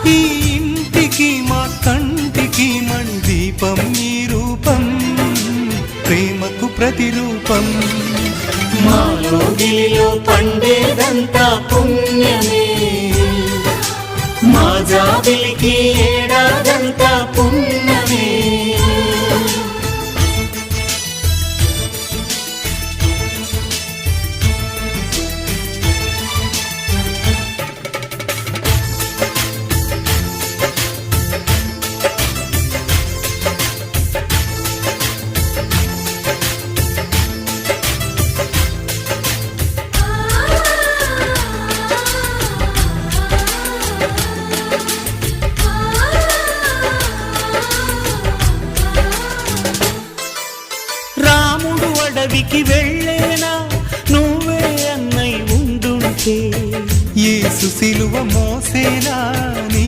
ఈ ఇంటికి మా కంటికి మణి దీపం ఈ రూపం ప్రేమకు ప్రతిరూపం మాలో గిలిలో పండేదంతా పుణ్యమే మా జాబిలికి ఏడాదంతా పుణ్యమే రాముడు అడవికి వెళ్ళేనా నువ్వే అన్నై ఉండుంటే యేసు సిలువ